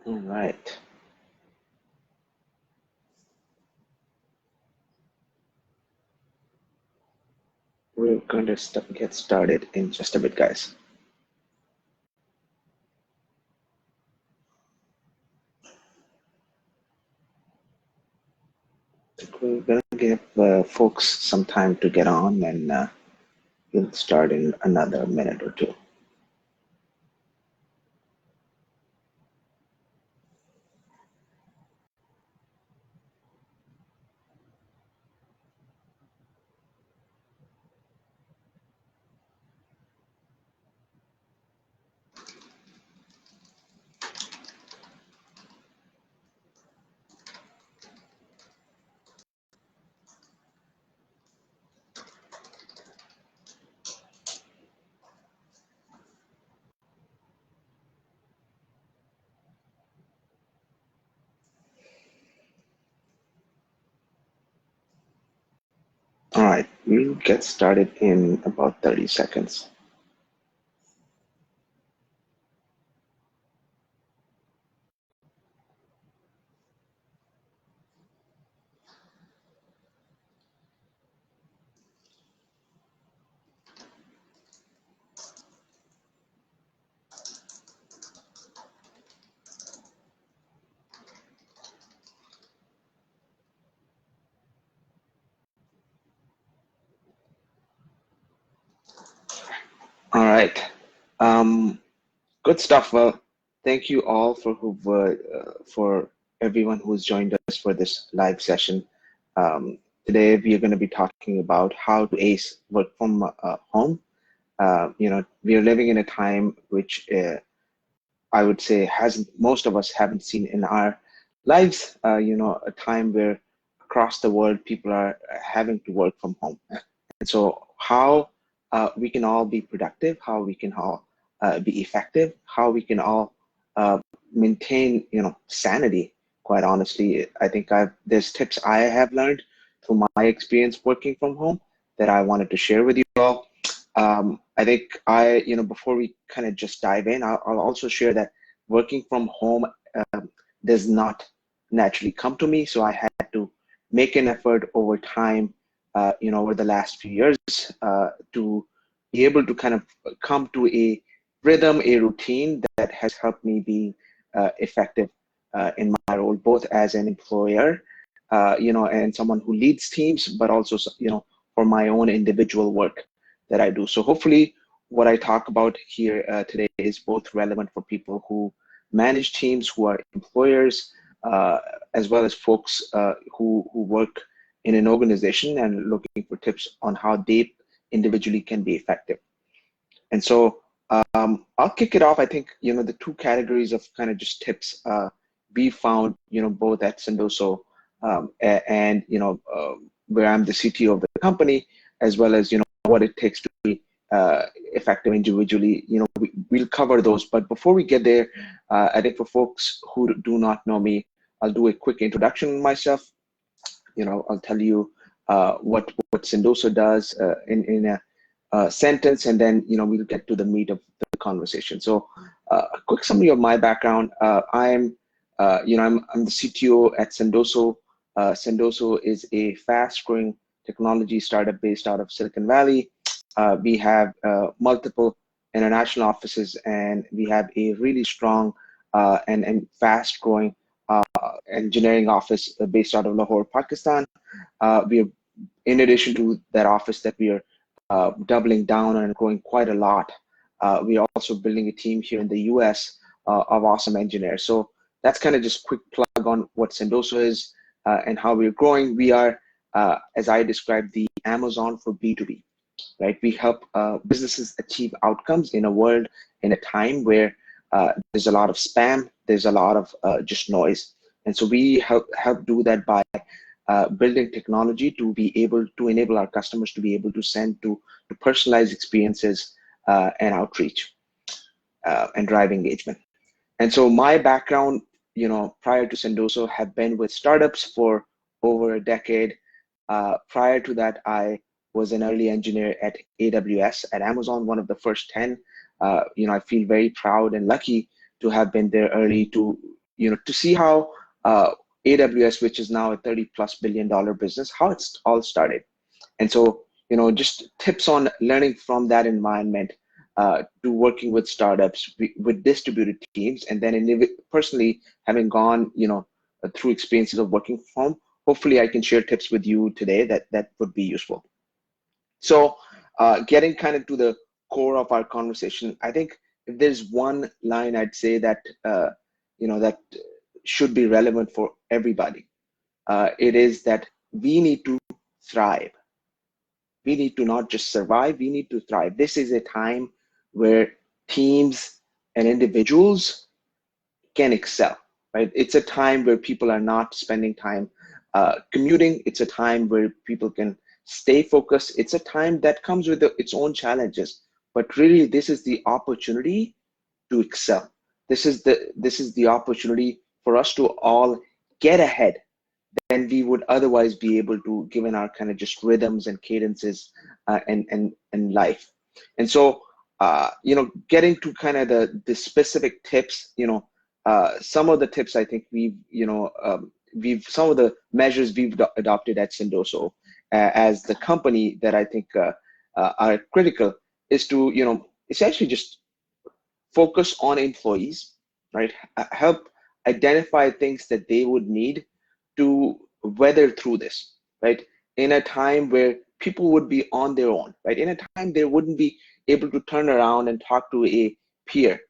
All right. We're going to get started in just a bit, guys. We're going to give folks some time to get on, and we'll start in another minute or two. All right, we'll get started in about 30 seconds. All right. Um, Good stuff. Well, thank you all for everyone who's joined us for this live session. Today we are going to be talking about how to ace work from home. We are living in a time which I would say has most of us haven't seen in our lives. A time where across the world people are having to work from home. And so how we can all be productive, how we can all be effective, how we can all uh, maintain, sanity. Quite honestly, I think there's tips I have learned through my experience working from home that I wanted to share with you all. I think before we kind of just dive in, I'll also share that working from home does not naturally come to me. So I had to make an effort over time, over the last few years to be able to kind of come to a rhythm, a routine that has helped me be effective in my role, both as an employer, and someone who leads teams, but also, for my own individual work that I do. So hopefully what I talk about here today is both relevant for people who manage teams, who are employers, uh, as well as folks who work in an organization and looking for tips on how they individually can be effective. And so I'll kick it off. I think, the two categories of kind of just tips we found, both at Sendoso and, where I'm the CTO of the company, as well as, what it takes to be effective individually. We'll cover those. But before we get there, I think for folks who do not know me, I'll do a quick introduction of myself. I'll tell you what Sendoso does in a sentence, and then we'll get to the meat of the conversation. So, a quick summary of my background. I'm the CTO at Sendoso. Sendoso is a fast-growing technology startup based out of Silicon Valley. We have multiple international offices, and we have a really strong and fast-growing engineering office based out of Lahore, Pakistan. We are, in addition to that office that we are doubling down and growing quite a lot, we are also building a team here in the US of awesome engineers. So that's kind of just quick plug on what Sendoso is and how we're growing. We are, as I described, the Amazon for B2B, right? We help businesses achieve outcomes in a world, in a time where there's a lot of spam, there's a lot of just noise. And so we help do that by building technology to be able to enable our customers to be able to send to personalized experiences and outreach and drive engagement. And so my background, prior to Sendoso, have been with startups for over a decade. Prior to that, I was an early engineer at AWS at Amazon, one of the first 10. I feel very proud and lucky to have been there early to to see how AWS, which is now a $30+ billion business, how it's all started. And so, just tips on learning from that environment, to working with startups, with distributed teams, and then personally having gone, through experiences of working from home. Hopefully, I can share tips with you today that would be useful. So, getting kind of to the core of our conversation, I think if there's one line I'd say that that should be relevant for everybody, it is that we need to thrive. We need to not just survive, we need to thrive. This is a time where teams and individuals can excel, right? It's a time where people are not spending time commuting. It's a time where people can stay focused. It's a time that comes with its own challenges, but really this is the opportunity to excel. This is the opportunity for us to all get ahead than we would otherwise be able to, given our kind of just rhythms and cadences and life. And so, getting to kind of the specific tips, some of the tips I think some of the measures we've adopted at Sendoso as the company that I think are critical is to, essentially just focus on employees, right? Help identify things that they would need to weather through this, right? In a time where people would be on their own, right? In a time they wouldn't be able to turn around and talk to a peer,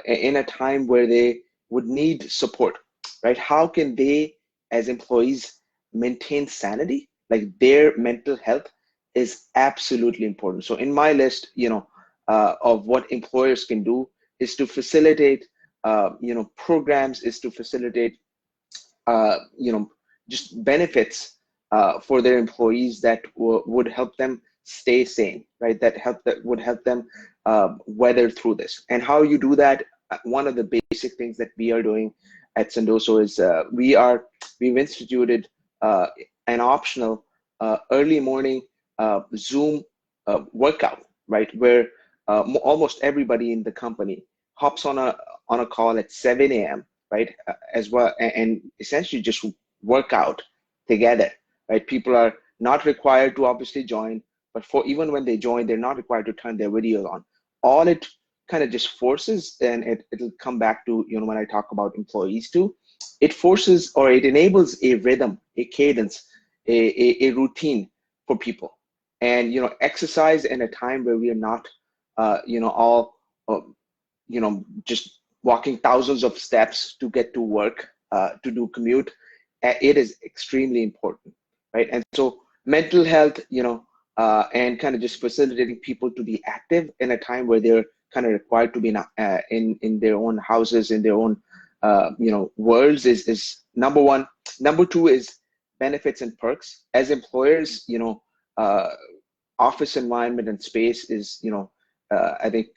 in a time where they would need support, right? How can they, as employees, maintain sanity? Like their mental health is absolutely important. So in my list, of what employers can do is to facilitate, programs, is to facilitate, just benefits for their employees that would help them stay sane, right? That would help them weather through this. And how you do that, one of the basic things that we are doing at Sendoso is we've instituted an optional early morning Zoom workout, right? Where almost everybody in the company hops on a call at 7 a.m., right? As well, and essentially just work out together, right? People are not required to obviously join, but for even when they join, they're not required to turn their videos on. All it kind of just forces, and it'll come back to, when I talk about employees too, it forces or it enables a rhythm, a cadence, a routine for people. And, exercise in a time where we are not, all, just walking thousands of steps to get to work, to do commute, it is extremely important, right? And so mental health, and kind of just facilitating people to be active in a time where they're kind of required to be in their own houses, in their own, worlds is number one. Number two is benefits and perks. As employers, office environment and space is, I think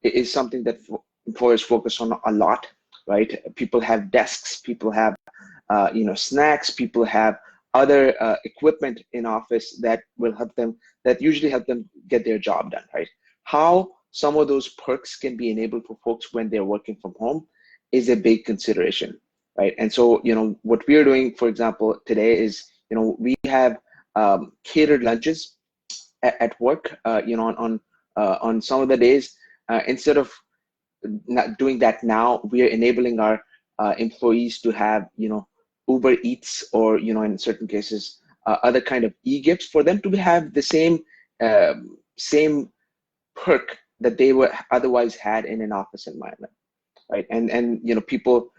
is something that employers focus on a lot, right? People have desks, people have, snacks, people have other equipment in office that will help them, that usually help them get their job done, right? How some of those perks can be enabled for folks when they're working from home is a big consideration, right? And so, what we're doing, for example, today is, we have catered lunches at work, on some of the days. Instead of not doing that now, we are enabling our employees to have, Uber Eats, or, in certain cases, other kind of e-gifts for them to have the same perk that they were otherwise had in an office environment, right? And people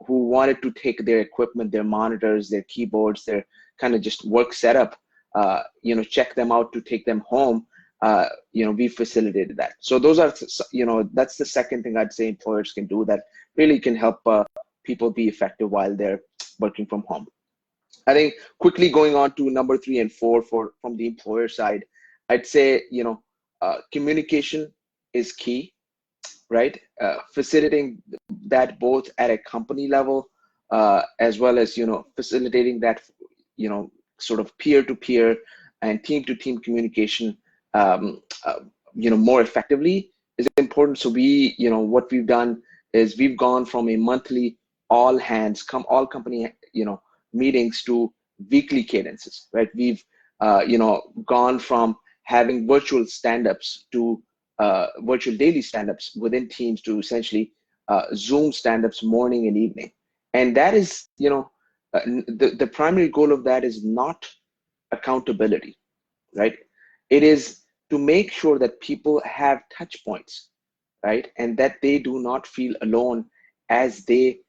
who wanted to take their equipment, their monitors, their keyboards, their kind of just work setup, check them out to take them home. We facilitated that. So those are, that's the second thing I'd say employers can do that really can help people be effective while they're working from home. I think quickly going on to number 3 and 4 from the employer side, I'd say, communication is key, right? Facilitating that both at a company level, as well as, facilitating that, sort of peer-to-peer and team-to-team communication, more effectively is important. So what we've done is we've gone from a monthly all company meetings to weekly cadences, right? We've gone from having virtual stand-ups to virtual daily stand-ups within teams to essentially Zoom stand-ups morning and evening. And that is, the primary goal of that is not accountability, right? It is to make sure that people have touch points, right? And that they do not feel alone as they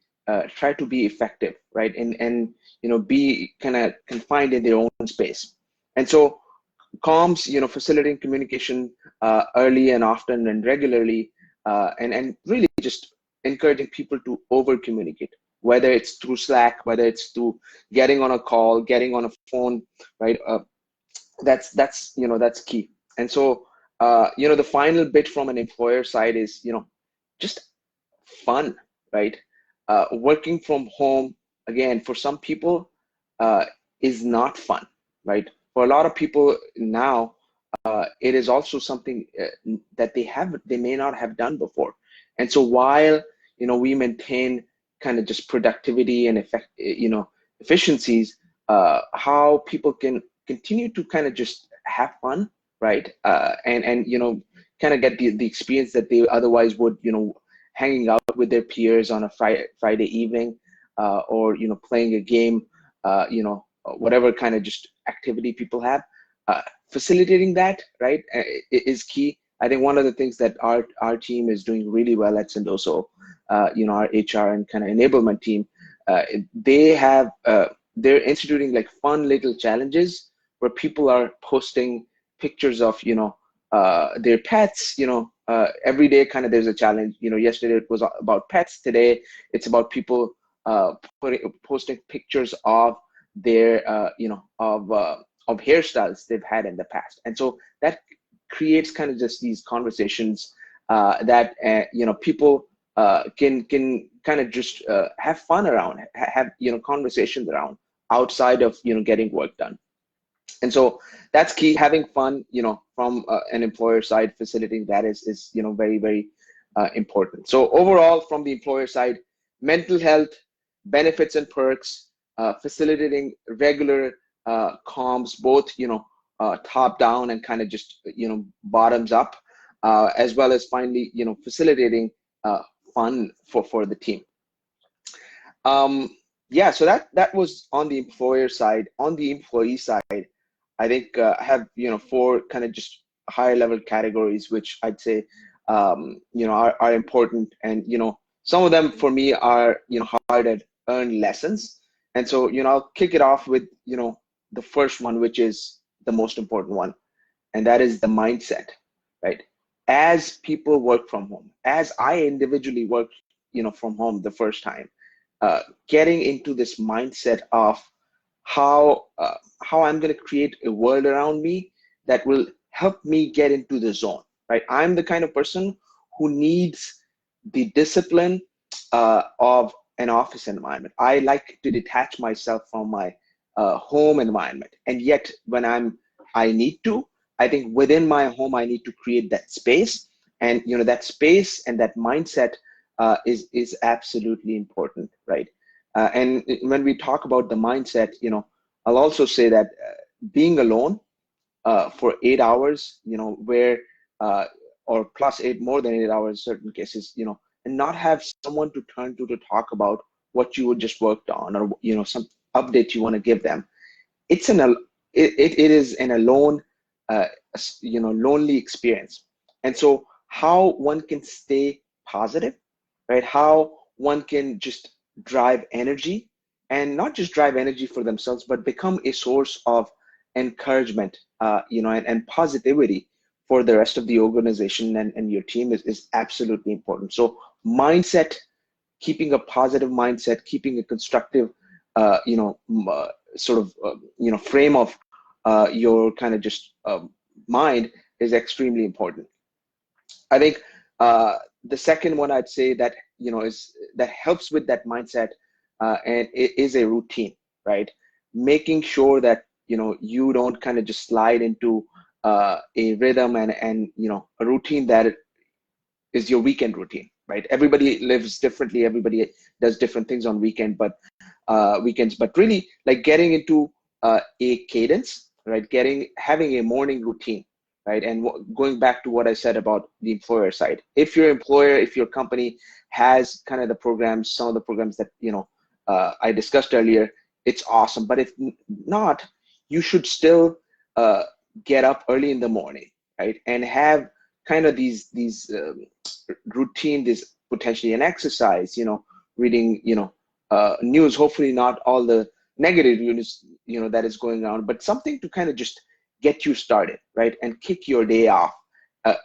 try to be effective, right? And be kind of confined in their own space. And so comms, facilitating communication early and often and regularly, and really just encouraging people to over communicate, whether it's through Slack, whether it's through getting on a call, getting on a phone, right? That's key. And so the final bit from an employer side is just fun, right? Working from home, again, for some people uh, is not fun, right? For a lot of people now, it is also something that they may not have done before. And so while we maintain kind of just productivity and efficiencies, how people can continue to kind of just have fun, right? And kind of get the experience that they otherwise would, hanging out with their peers on a Friday evening, or playing a game, whatever kind of just activity people have. Facilitating that, right, is key. I think one of the things that our team is doing really well at Sendoso, our HR and kind of enablement team, they're instituting like fun little challenges where people are posting pictures of their pets. Every day kind of there's a challenge. Yesterday it was about pets. Today it's about people posting pictures of their of hairstyles they've had in the past. And so that creates kind of just these conversations that people can kind of just have fun around, have conversations around outside of getting work done. And so that's key. Having fun, from an employer side, facilitating that is very, very important. So overall, from the employer side, mental health, benefits and perks, facilitating regular comms, both top down and kind of just bottoms up, as well as finally facilitating fun for the team. Yeah, so that was on the employer side. On the employee side, I think I have four kind of just higher level categories, which I'd say are important, and some of them for me are hard earned lessons. And so I'll kick it off with the first one, which is the most important one, and that is the mindset, right? As people work from home, as I individually worked from home the first time, getting into this mindset of how I'm going to create a world around me that will help me get into the zone, right? I'm the kind of person who needs the discipline of an office environment. I like to detach myself from my home environment, and yet when I need to, I think within my home I need to create that space, and that space and that mindset is absolutely important, right? And when we talk about the mindset, I'll also say that being alone for 8 hours, where or plus eight, more than 8 hours in certain cases, and not have someone to turn to talk about what you just worked on, or some update you want to give them. It is an alone, lonely experience. And so how one can stay positive, right? How one can just drive energy, and not just drive energy for themselves, but become a source of encouragement, and positivity for the rest of the organization and your team is absolutely important. So mindset, keeping a positive mindset, keeping a constructive, sort of, frame of your kind of just mind is extremely important. I think the second one I'd say that is that helps with that mindset, and it is a routine, right? Making sure that you don't kind of just slide into a rhythm and a routine that is your weekend routine, right? Everybody lives differently. Everybody does different things on weekends, but really like getting into a cadence, right? Having a morning routine, right? And going back to what I said about the employer side, if your company has kind of the programs, some of the programs that, I discussed earlier, it's awesome. But if not, you should still uh, get up early in the morning, right? And have kind of these routine, this potentially an exercise, reading, news, hopefully not all the negative news, that is going on, but something to kind of just get you started, right? And kick your day off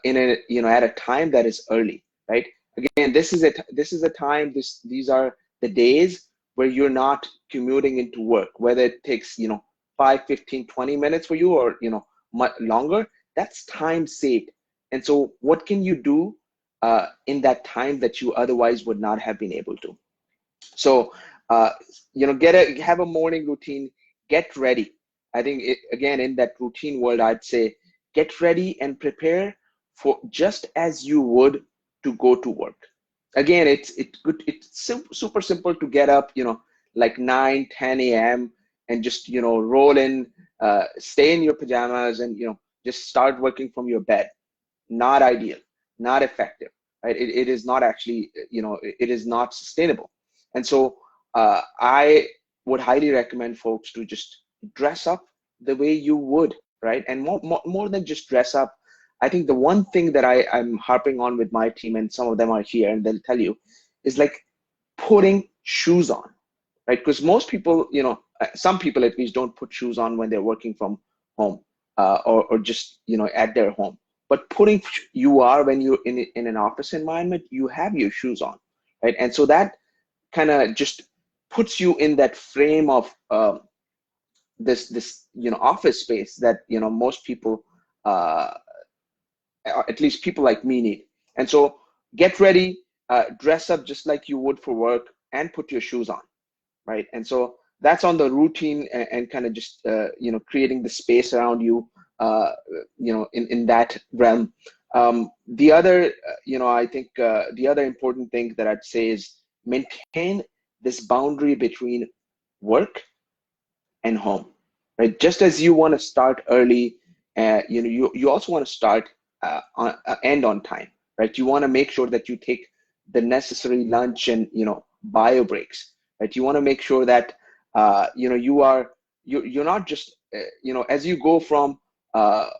in a, at a time that is early, right? Again, this is a time, these are the days where you're not commuting into work, whether it takes, 5, 15, 20 minutes for you, or, much longer. That's time saved. And so what can you do in that time that you otherwise would not have been able to? So, have a morning routine, get ready. I think again, in that routine world, I'd say get ready and prepare for just as you would to go to work. Again, it's super simple to get up, like 9, 10 a.m. and just, roll in, stay in your pajamas and, just start working from your bed. Not ideal, not effective, right? It is not actually, it is not sustainable. And so I would highly recommend folks to just dress up the way you would, right? And more than just dress up, I think the one thing that I'm harping on with my team, and some of them are here and they'll tell you, is like putting shoes on, right? Because most people, some people at least don't put shoes on when they're working from home, or just, at their home. But you are, when you're in an office environment, you have your shoes on, right? And so that kind of just puts you in that frame of this office space that, most people, uh, at least people like me, need. And so get ready, dress up just like you would for work, and put your shoes on, right? And so that's on the routine, and kind of just creating the space around you, in that realm. The other, I think the other important thing that I'd say is maintain this boundary between work and home, right? Just as you want to start early, you also want to start end on time, right? You want to make sure that you take the necessary lunch and, bio breaks, right? You want to make sure that you're not just as you go from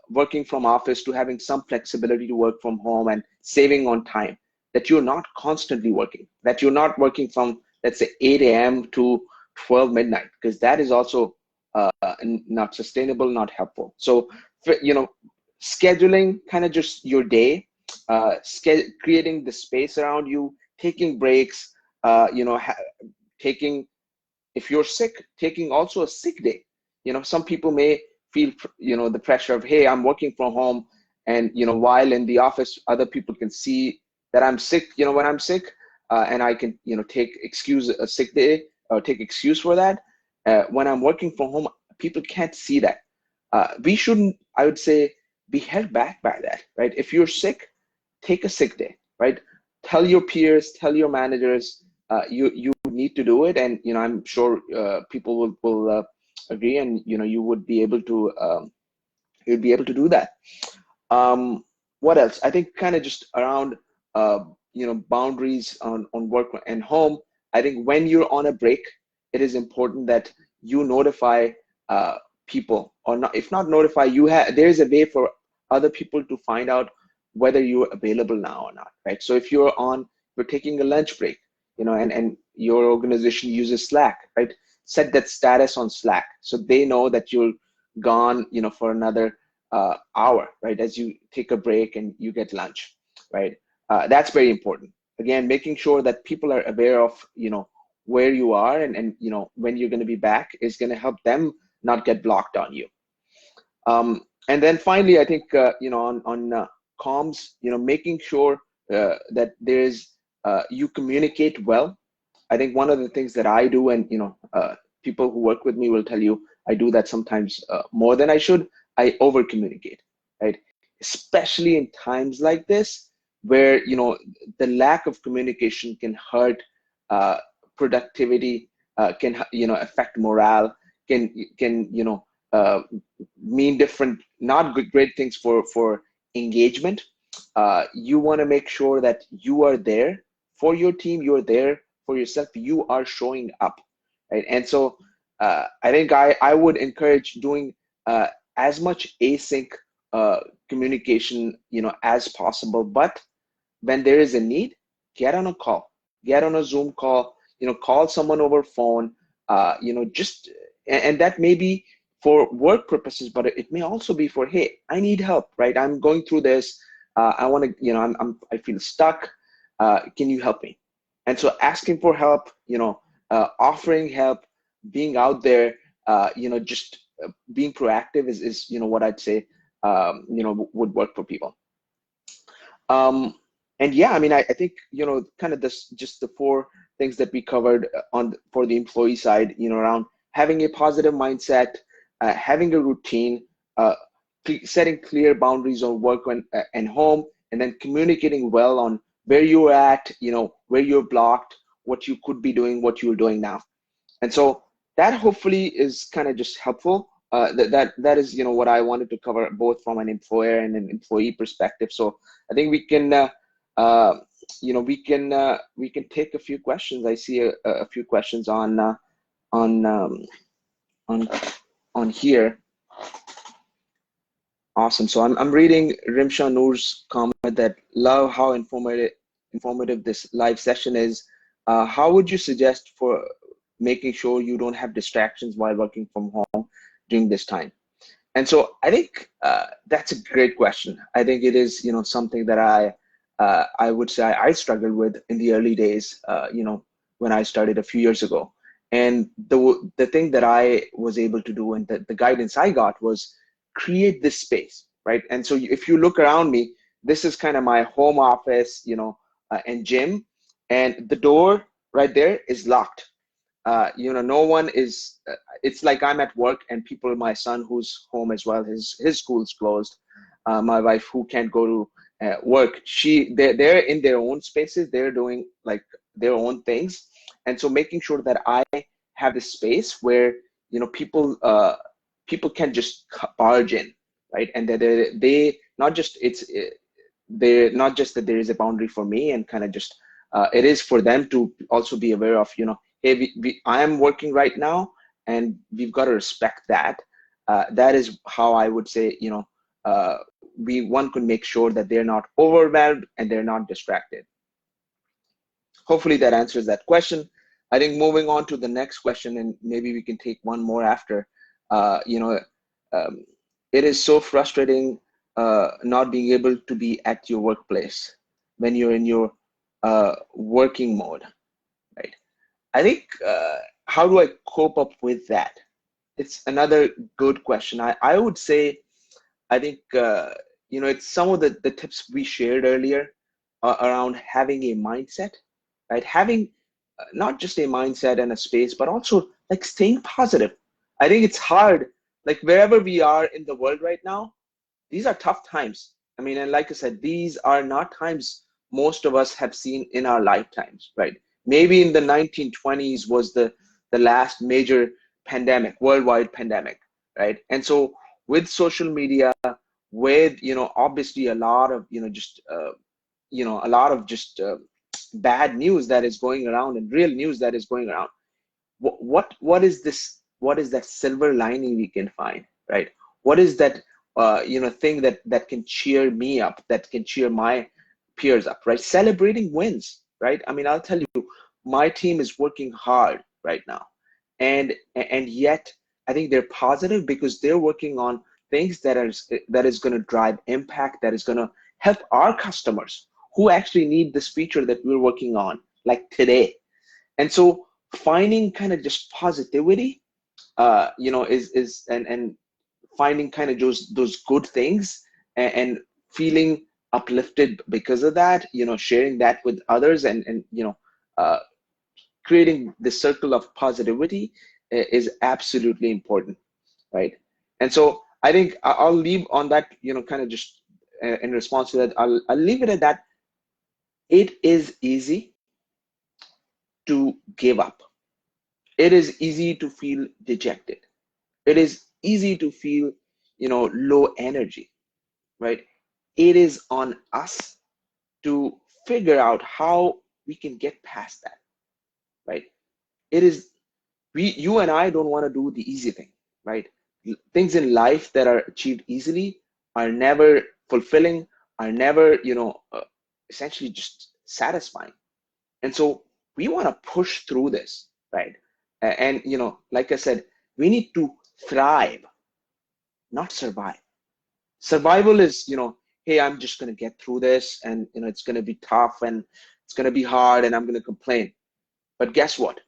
working from office to having some flexibility to work from home and saving on time, that you're not constantly working, that you're not working from, let's say, 8 a.m. to 12 midnight, because that is also not sustainable, not helpful. So, scheduling kind of just your day, creating the space around you, taking breaks, taking, if you're sick, taking also a sick day. Some people may feel, the pressure of, hey, I'm working from home, and, while in the office, other people can see that I'm sick, when I'm sick, and I can, take a sick day, or take excuse for that. When I'm working from home, people can't see that. We shouldn't, I would say, be held back by that, right? If you're sick, take a sick day, right? Tell your peers, tell your managers, you need to do it, and I'm sure people will agree, and you would be able to you'd be able to do that. What else? I think kind of just around boundaries on work and home. I think when you're on a break, it is important that you notify people, or not, if not notify, there's a way for other people to find out whether you're available now or not, right? So if you're taking a lunch break, and your organization uses Slack, right? Set that status on Slack so they know that you're gone, for another hour, right? As you take a break and you get lunch, right? That's very important. Again, making sure that people are aware of, where you are, and when you're going to be back, is going to help them not get blocked on you. And then finally, I think on comms, making sure that there's you communicate well. I think one of the things that I do, and people who work with me will tell you, I do that sometimes more than I should. I over communicate, right? Especially in times like this, where the lack of communication can hurt uh, productivity, can affect morale, can mean different, not great things for engagement. You want to make sure that you are there for your team, you are there for yourself, you are showing up, right? And so I think I would encourage doing as much async uh, communication as possible, but when there is a need, get on a call, get on a Zoom call, call someone over phone, just, and that may be for work purposes, but it may also be for, hey, I need help, right? I'm going through this. I want to, I feel stuck. Can you help me? And so asking for help, offering help, being out there, just being proactive is what I'd say, would work for people. And yeah, I mean, I think, kind of this, just the four things that we covered for the employee side, around having a positive mindset, having a routine, setting clear boundaries on work and home, and then communicating well on where you're at, where you're blocked, what you could be doing, what you're doing now. And so that hopefully is kind of just helpful. That is what I wanted to cover, both from an employer and an employee perspective. So I think we can we can take a few questions. I see a few questions on on here. Awesome. So I'm reading Rimsha Noor's comment that love how informative this live session is. How would you suggest for making sure you don't have distractions while working from home during this time? And so I think that's a great question. I think it is something that I would say I struggled with in the early days, when I started a few years ago. And the thing that I was able to do, and the guidance I got, was create this space, right? And so if you look around me, this is kind of my home office, and gym, and the door right there is locked. No one is, it's like I'm at work, and people, my son who's home as well, his school's closed, my wife who can't go to work, they're in their own spaces, they're doing like their own things. And so making sure that I have this space where people can just barge in, right? And that they not just they're not just that there is a boundary for me, and kind of just it is for them to also be aware of, hey, I am working right now, and we've got to respect that. That is how I would say, one could make sure that they're not overwhelmed and they're not distracted. Hopefully that answers that question. I think moving on to the next question, and maybe we can take one more after. It is so frustrating not being able to be at your workplace when you're in your working mode, right? I think, how do I cope up with that? It's another good question. I would say, I think, it's some of the tips we shared earlier around having a mindset, right? Having not just a mindset and a space, but also like staying positive. I think it's hard, like wherever we are in the world right now, these are tough times. I mean, and like I said, these are not times most of us have seen in our lifetimes, right? Maybe in the 1920s was the last major pandemic, worldwide pandemic, right? And so with social media, with obviously a lot of just a lot of just bad news that is going around, and real news that is going around, what is this, what is that silver lining we can find, right? What is that thing that can cheer me up, that can cheer my peers up, right? Celebrating wins, right? I mean, I'll tell you, my team is working hard right now, and yet I think they're positive because they're working on things that is going to drive impact, that is going to help our customers who actually need this feature that we're working on, like today. And so finding kind of just positivity, is and finding kind of those good things, and feeling uplifted because of that, sharing that with others, and uh, creating the circle of positivity is absolutely important, right? And so I think I'll leave on that, kind of just in response to that, I'll leave it at that. It is easy to give up. It is easy to feel dejected. It is easy to feel, low energy, right? It is on us to figure out how we can get past that, right? It is you and I don't want to do the easy thing, right? Things in life that are achieved easily are never fulfilling, are never, essentially just satisfying. And so we want to push through this, right? And, like I said, we need to thrive, not survive. Survival is, hey, I'm just going to get through this, and, it's going to be tough, and it's going to be hard, and I'm going to complain. But guess what?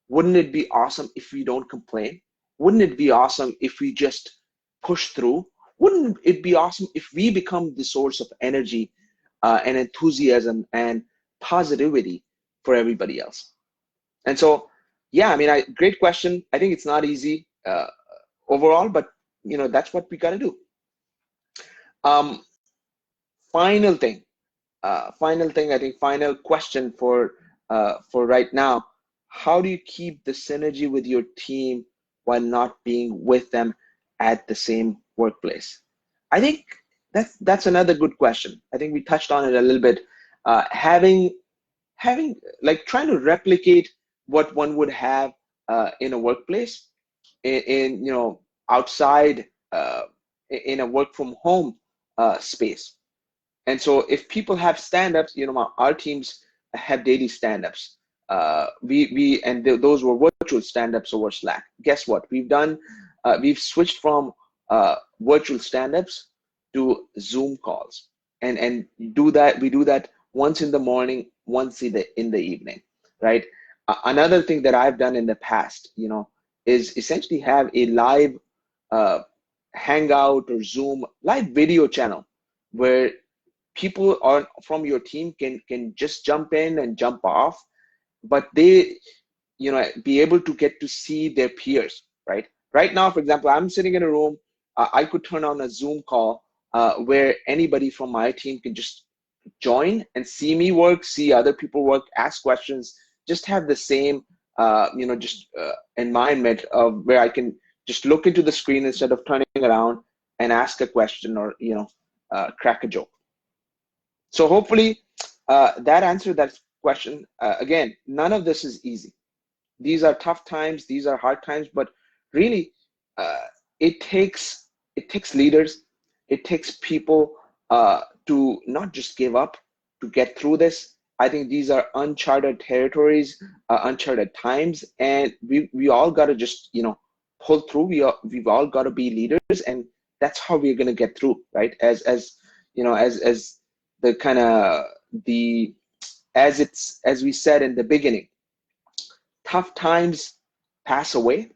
Wouldn't it be awesome if we don't complain? Wouldn't it be awesome if we just push through? Wouldn't it be awesome if we become the source of energy and enthusiasm and positivity for everybody else? And so, yeah, I mean, great question. I think it's not easy overall, but that's what we got to do. Um, final thing, I think, final question for right now. How do you keep the synergy with your team while not being with them at the same workplace? I think that's another good question. I think we touched on it a little bit. Having like trying to replicate what one would have in a workplace, in outside, in a work from home space. And so if people have stand-ups, our teams have daily stand-ups. Those were virtual stand-ups over Slack. Guess what? We've switched from virtual stand-ups to Zoom calls, and we do that once in the morning, once in the evening, right? Another thing that I've done in the past, is essentially have a live uh, Hangout or Zoom live video channel where people are from your team can just jump in and jump off, but they be able to get to see their peers, right now. For example, I'm sitting in a room. I could turn on a Zoom call where anybody from my team can just join and see me work, see other people work, ask questions, just have the same just environment of where I can just look into the screen instead of turning around and ask a question or crack a joke. So hopefully that answered that question. Again, none of this is easy. These are tough times. These are hard times. But really, uh, it takes leaders. It takes people to not just give up, to get through this. I think these are uncharted territories, uncharted times, and we all got to just pull through. We've all got to be leaders, and that's how we're gonna get through, right? As the kind of the as we said in the beginning, tough times pass away.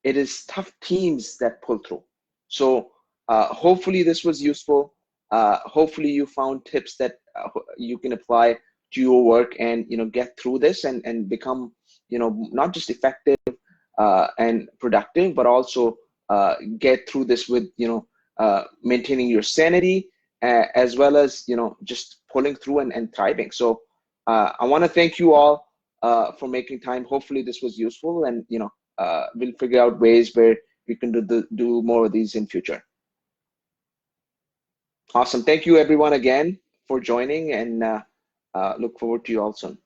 It is tough teams that pull through. So hopefully this was useful. Hopefully you found tips that you can apply to your work and get through this and become not just effective and productive, but also get through this with maintaining your sanity, as well as just pulling through and thriving. So I want to thank you all for making time. Hopefully this was useful, and we'll figure out ways where we can do more of these in future. Awesome. Thank you everyone again for joining, and look forward to you all soon.